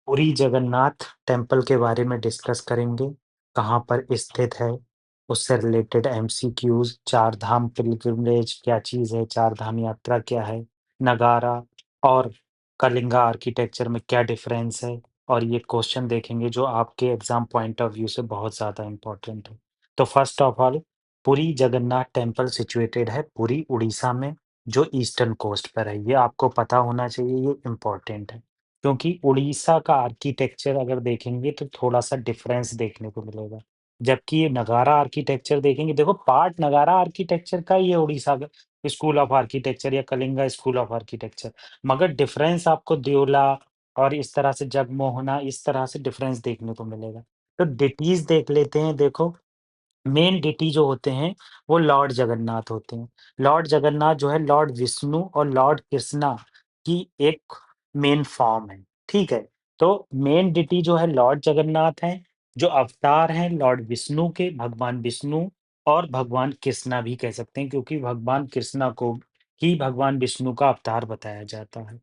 Puri Jagannath temple के बारे में डिस्कस करेंगे, कहाँ पर स्थित है, उससे रिलेटेड एमसीक्यूज़, चार धाम पिलग्रिमेज क्या चीज़ है, चार धाम यात्रा क्या है, नगारा और कलिंगा आर्किटेक्चर में क्या डिफरेंस है और ये क्वेश्चन देखेंगे जो आपके एग्ज़ाम पॉइंट ऑफ व्यू से बहुत ज़्यादा इम्पोर्टेंट है। तो first of all Puri Jagannath temple situated है पुरी, उड़ीसा में, जो ईस्टर्न कोस्ट पर है। ये आपको पता होना चाहिए, ये इम्पोर्टेंट है। क्योंकि उड़ीसा का आर्किटेक्चर अगर देखेंगे तो थोड़ा-सा डिफरेंस देखने को मिलेगा। जबकि ये नगारा आर्किटेक्चर देखेंगे, देखो पार्ट नगारा आर्किटेक्चर का ही है उड़ीसा का स्कूल ऑफ आर्किटेक्चर या कलिंगा स्कूल ऑफ आर्किटेक्चर। मगर डिफरेंस आपको देओला और इस तरह से जगमोहना, इस तरह से डिफरेंस देखने को मिलेगा। तो डिटीज़ देख लेते हैं, देखो मेन डिटी जो होते हैं, वो लॉर्ड जगन्नाथ होते हैं। लॉर्ड जगन्नाथ जो है लॉर्ड विष्णु और लॉर्ड कृष्णा की एक मेन फ़ॉर्म है, ठीक है? तो मेन डिटी जो है लॉर्ड जगन्नाथ हैं, जो अवतार हैं लॉर्ड विष्णु के, भगवान विष्णु और भगवान कृष्णा भी कह सकते हैं क्योंकि भगवान कृष्णा को ही भगवान विष्णु का अवतार बताया जाता है।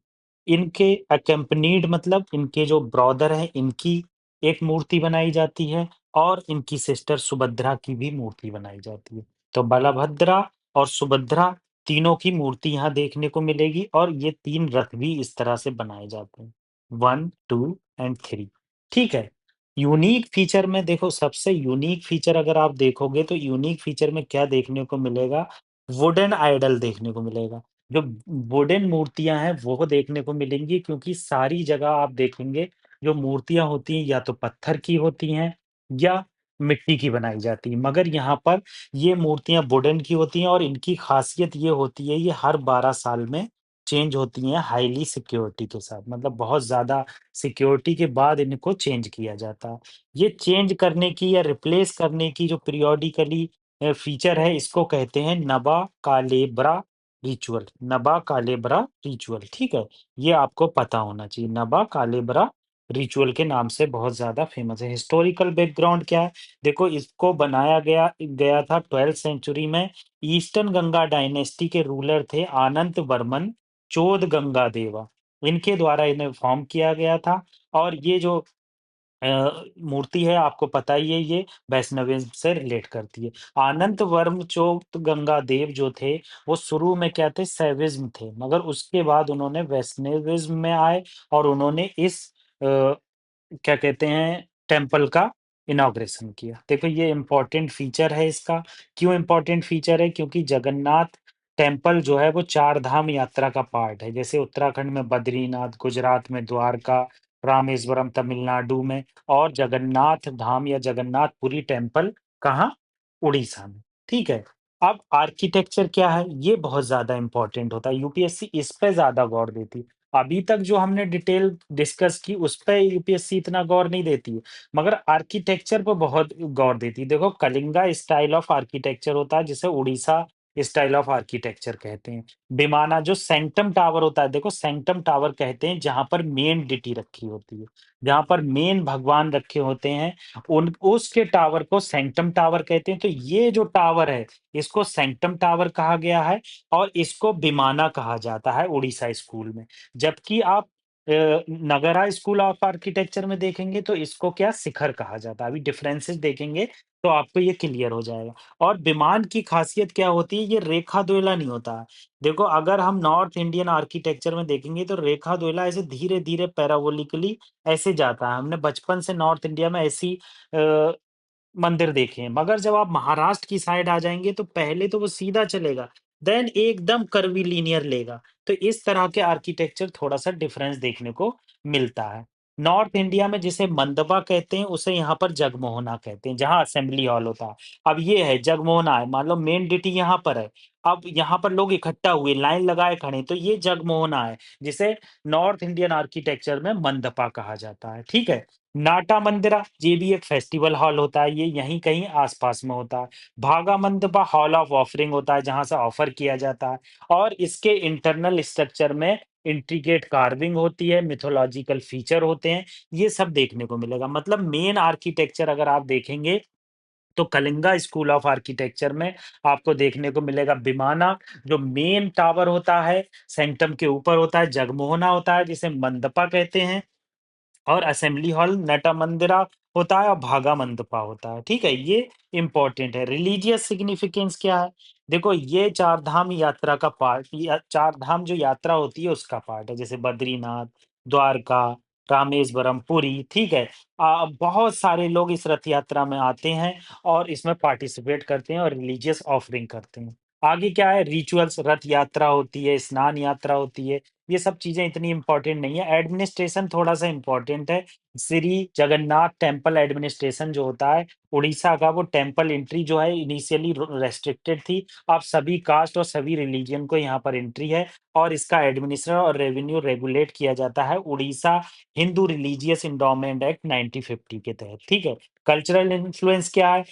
इनके अकैम्पनीड मतलब इनके जो ब्रदर हैं, इनकी एक मूर्ति बनाई जाती है और इनकी सिस्टर सुभद्रा की भी मूर्ति बनाई जाती है। तो बलभद्रा और सुभद्रा तीनों की मूर्ति यहाँ देखने को मिलेगी और ये 3 रथ भी इस तरह से बनाए जाते हैं। 1, 2 एंड 3 ठीक है? यूनिक फीचर में देखो सबसे यूनिक फीचर अगर आप देखोगे तो यूनिक फीचर में क्या देखने को मिलेगा? वुडन आइडल देखने को मिलेगा। जो वुडन मूर्तियाँ हैं वो देखने को मिलेंगी क्योंकि सारी जगह आप देखेंगे जो मूर्तियाँ होती हैं या तो पत्थर की होती हैं या मिट्टी की बनाई जाती है। मगर यहाँ पर ये मूर्तियाँ वुडन की होती हैं और इनकी ख़ासियत ये होती है ये हर 12 साल में चेंज होती हैं हाइली सिक्योरिटी के साथ। मतलब बहुत ज़्यादा सिक्योरिटी के बाद इनको चेंज किया जाता है। ये चेंज करने की या रिप्लेस करने की जो पीरियोडिकली फीचर है इसको कहते हैं नबा कालेब्रा रिचुअल, नबा कालेब्रा रिचुअल, ठीक है? ये आपको पता होना चाहिए। नबा कालेब्रा रिचुअल के नाम से बहुत ज़्यादा फ़ेमस है। हिस्टोरिकल बैकग्राउंड क्या है? देखो इसको बनाया गया गया था 12th सेंचुरी में। ईस्टर्न गंगा डायनेस्टी के रूलर थे आनंत वर्मन चोद गंगादेवा। इनके द्वारा इन्हें फ़ॉर्म किया गया था और ये जो मूर्ति है आपको पता ही है ये वैष्णविज़्म से रिलेट करती है। आनंत वर्म चोद गंगादेव जो थे, वो शुरू में क्या थे शैविज़्म थे, मगर उसके बाद उन्होंने वैष्णविज़्म में आए और उन्होंने इस अ, क्या कहते हैं टेम्पल का इनॉग्रेशन किया। देखो ये इम्पोर्टेंट फीचर है इसका, क्यों इम्पोर्टेंट फीचर है? क्योंकि जगन्नाथ टेम्पल जो है वो 4 धाम यात्रा का पार्ट है। जैसे उत्तराखंड में बद्रीनाथ, गुजरात में द्वारका, रामेश्वरम तमिलनाडु में और जगन्नाथ धाम या जगन्नाथपुरी टेम्पल कहाँ? उड़ीसा में, ठीक है? अब आर्किटेक्चर क्या है? ये बहुत ज़्यादा इम्पोर्टेंट होता है, यूपीएससी इस पे ज़्यादा गौर देती है। अभी तक जो हमने डिटेल डिस्कस की उस पे यूपीएससी इतना गौर नहीं देती है, मगर आर्किटेक्चर पे बहुत गौर देती है। देखो कलिंगा स्टाइल ऑफ आर्किटेक्चर होता है जिसे उड़ीसा स्टाइल ऑफ आर्किटेक्चर कहते हैं। विमाना जो सैंक्टम टावर होता है, देखो सैंक्टम टावर कहते हैं जहाँ पर मेन डिटी रखी होती है, जहाँ पर मेन भगवान रखे होते हैं, उन उसके टावर को सैंक्टम टावर कहते हैं। तो ये जो टावर है, इसको सैंक्टम टावर कहा गया है और इसको विमाना कहा जाता है उड़ीसा स्कूल में। जबकि आप नगरा स्कूल ऑफ आर्किटेक्चर में देखेंगे तो इसको क्या शिखर कहा जाता है। अभी डिफरेंसेस देखेंगे तो आपको ये क्लियर हो जाएगा। और विमान की खासियत क्या होती है, ये रेखा द्वैला नहीं होता है। देखो अगर हम नॉर्थ इंडियन आर्किटेक्चर में देखेंगे तो रेखा द्वैला ऐसे धीरे-धीरे पैराबोलिकली ऐसे जाता है। हमने बचपन से नॉर्थ इंडिया में ऐसी अ, मंदिर देखे हैं, मगर जब आप महाराष्ट्र की साइड आ जाएँगे तो पहले तो वो सीधा चलेगा, देन एकदम कर्वीलिनियर लेगा। तो इस तरह के आर्किटेक्चर थोड़ा-सा डिफरेंस देखने को मिलता है। नॉर्थ इंडिया में जिसे मंडपा कहते हैं, उसे यहाँ पर जगमोहना कहते हैं, जहाँ असेंबली हॉल होता है। अब ये है जगमोहना है, मान लो मेन डिटी यहाँ पर है, अब यहाँ पर लोग इकट्ठा हुए, लाइन लगाए खड़े हैं, तो ये जगमोहना है, जिसे नॉर्थ इंडियन आर्किटेक्चर में मंडपा कहा जाता है, ठीक है? नाटा मंदिरा, ये भी एक फेस्टिवल हॉल होता है, ये यहीं कहीं आस-पास में होता है। भागा मंडपा हॉल ऑफ ऑफरिंग होता है, जहाँ से ऑफर किया जाता है और इसके इंटरनल स्ट्रक्चर में इंट्रिकेट कार्विंग होती है, मिथोलॉजिकल फीचर होते हैं, ये सब देखने को मिलेगा। मतलब मेन आर्किटेक्चर अगर आप देखेंगे, तो कलिंगा स्कूल ऑफ आर्किटेक्चर में आपको देखने को मिलेगा विमाना, जो मेन टावर होता है, सैंक्टम के ऊपर होता है, जगमोहना होता है, जिसे मंडपा कहते हैं। और असेंबली हॉल नटा मंदिरा होता है और भागा मंडपा होता है, ठीक है? ये इम्पोर्टेंट है। रिलीजियस सिग्निफिकेंस क्या है? देखो ये चार धाम यात्रा का पार्ट या चार धाम जो यात्रा होती है उसका पार्ट है, जैसे बद्रीनाथ, द्वारका, रामेश्वरम, पुरी, ठीक है? बहुत सारे लोग इस रथ यात्रा में आते हैं और इसमें पार्टिसिपेट करते हैं और रिलीजियस ऑफरिंग करते हैं। आगे क्या है रिचुअल्स रथ यात्रा होती है, स्नान यात्रा होती है, ये सब चीज़ें इतनी इम्पोर्टेंट नहीं है। एडमिनिस्ट्रेशन थोड़ा-सा इम्पोर्टेंट है। श्री जगन्नाथ टेम्पल एडमिनिस्ट्रेशन जो होता है, उड़ीसा का वो टेम्पल एंट्री जो है इनिशियली रेस्ट्रिक्टेड थी। अब सभी कास्ट और सभी रिलीजन को यहाँ पर एंट्री है और इसका एडमिनिस्ट्रेशन और रेवेन्यू रेगुलेट किया जाता है Orissa Hindu religious endowment act 1950 के तहत, ठीक है? कल्चरल इन्फ्लुएंस क्या है?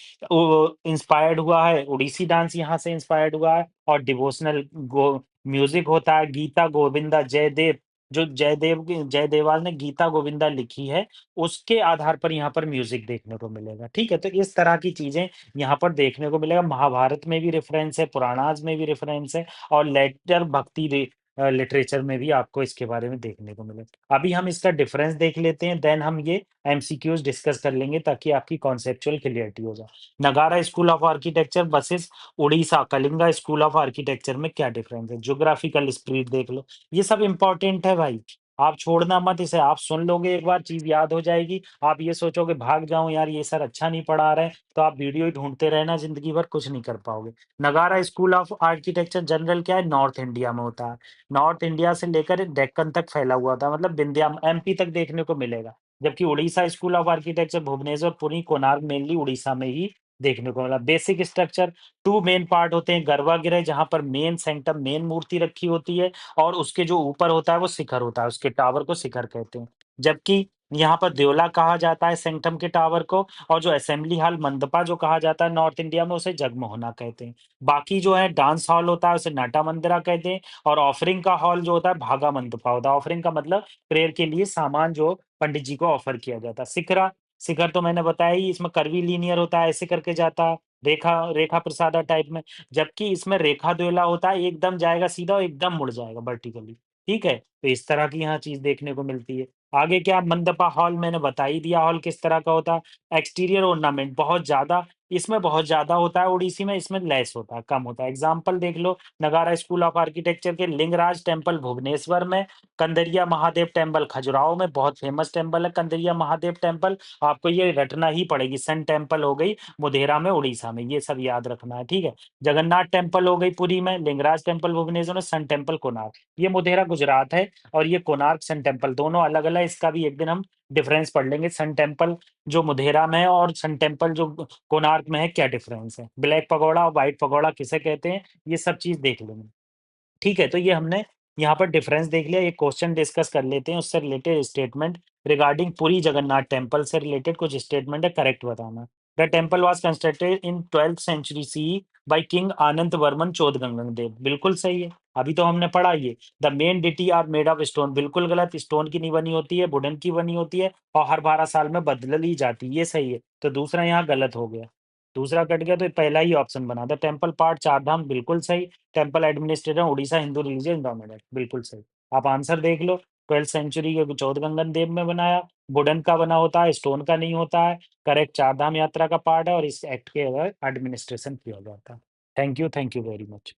इंस्पायर्ड हुआ है, ओडिसी डांस यहाँ से इंस्पायर्ड हुआ है और डिवोशनल गो म्यूज़िक होता है, गीता गोविंदा जयदेव जो जयदेवाल ने गीता गोविंदा लिखी है, उसके आधार पर यहाँ पर म्यूज़िक देखने को मिलेगा, ठीक है? तो इस तरह की चीज़ें यहाँ पर देखने को मिलेगा। महाभारत में भी रेफ़रेंस है, पुराणाज़ में भी रेफ़रेंस है और लेटर भक्ति लिटरेचर में भी आपको इसके बारे में देखने को मिलेगा। अभी हम इसका डिफरेंस देख लेते हैं, देन हम ये एमसीक्यूज़ डिस्कस कर लेंगे ताकि आपकी कॉन्सेप्चुअल क्लैरिटी हो जाए। नगारा school of architecture versus Orissa Kalinga school of architecture में क्या डिफरेंस है? ज्योग्राफिकल स्प्रेड देख लो। ये सब इम्पोर्टेंट है भाई। आप छोड़ना मत इसे, आप सुन लोगे एक बार चीज़ याद हो जाएगी। आप ये सोचोगे भाग जाऊँ यार ये सर अच्छा नहीं पढ़ा रहे हैं, तो आप वीडियो ही ढूँढते रहना ज़िंदगी भर कुछ नहीं कर पाओगे। नगारा स्कूल ऑफ आर्किटेक्चर जनरल क्या है नॉर्थ इंडिया में होता है। नॉर्थ इंडिया से लेकर डेक्कन तक फैला हुआ था मतलब विंध्या एमपी तक देखने को मिलेगा। जबकि Orissa school of architecture Bhubaneswar, Puri, Konark mainly Orissa में ही देखने को मिला। बेसिक स्ट्रक्चर 2 मेन पार्ट होते हैं, गर्भगृह जहाँ पर मेन सेंटर मेन मूर्ति रखी होती है और उसके जो ऊपर होता है वो शिखर होता है, उसके टावर को शिखर कहते हैं। जबकि यहाँ पर देवला कहा जाता है सेंटम के टावर को और जो असेंबली हॉल मंडपा जो कहा जाता है नॉर्थ इंडिया में उसे जगमोहना कहते हैं। बाकी जो है डांस हॉल होता है उसे नाटा मंदिरा कहते हैं और ऑफरिंग का हॉल जो होता है भागा मंडपा होता है। ऑफरिंग का मतलब प्रेयर के लिए सामान जो पंडित जी को ऑफर किया जाता है। शिखर तो मैंने बताया ही इसमें कर्वीलीनियर होता है, ऐसे करके जाता है, रेखा रेखा प्रसादा टाइप में। जबकि इसमें रेखा द्वेला होता है, एकदम जाएगा सीधा और एकदम मुड़ जाएगा वर्टिकली, ठीक है? तो इस तरह की यहाँ चीज़ देखने को मिलती है। आगे क्या मंडपा हॉल मैंने बता ही दिया हॉल किस तरह का होता है। एक्सटीरियर ऑर्नामेंट बहुत ज़्यादा इसमें बहुत ज़्यादा होता है ओडिसी में, इसमें लेस होता है, कम होता है। एग्ज़ाम्पल देख लो नगारा स्कूल ऑफ आर्किटेक्चर के लिंगराज टेम्पल भुवनेश्वर में, कंदरिया महादेव टेम्पल खजुराहो में, बहुत फेमस टेम्पल है कंदरिया महादेव टेम्पल। आपको ये रटना ही पड़ेगी, सन टेम्पल हो गई मोढेरा में, उड़ीसा में, ये सब याद रखना है, ठीक है? जगन्नाथ टेम्पल हो गई पुरी में, लिंगराज टेम्पल भुवनेश्वर में, सन टेम्पल कोणार्क। ये मोढेरा गुजरात है और ये कोणार्क सन टेम्पल दोनों अलग-अलग, इसका भी एक दिन हम डिफरेंस पढ़ लेंगे। सन टेम्पल जो मोढेरा में है और सन टेम्पल जो कोणार्क में है, क्या डिफरेंस है? ब्लैक पगोड़ा और व्हाइट पगोड़ा किसे कहते हैं? ये सब चीज़ देख लेंगे। ठीक है, तो ये हमने यहाँ पर डिफरेंस देख लिया, एक क्वेश्चन डिस्कस कर लेते हैं, उससे related statement regarding Puri Jagannath temple से रिलेटेड कुछ स्टेटमेंट है, करेक्ट बताना। The temple was constructed in 12th century CE by king Anand Varman Chodagangadeva, बिल्कुल सही है, अभी तो हमने पढ़ा ये। The main deity are made of stone, बिल्कुल गलत, स्टोन की नहीं बनी होती है, वुडन की बनी होती है और हर 12 साल में बदल ली जाती है, ये सही है। तो दूसरा यहाँ गलत हो गया, दूसरा कट गया तो पहला ही ऑप्शन बना। द टेम्पल पार्ट चार धाम, बिल्कुल सही। Temple administrator Orissa Hindu religious dominate, बिल्कुल सही। आप आंसर देख लो, 12th सेंचुरी के चौदगंगन देव में बनाया, वुडन का बना होता है, स्टोन का नहीं होता है, करेक्ट चार धाम यात्रा का पार्ट है और इस एक्ट के अंदर एडमिनिस्ट्रेशन किया जाता है। Thank you very much.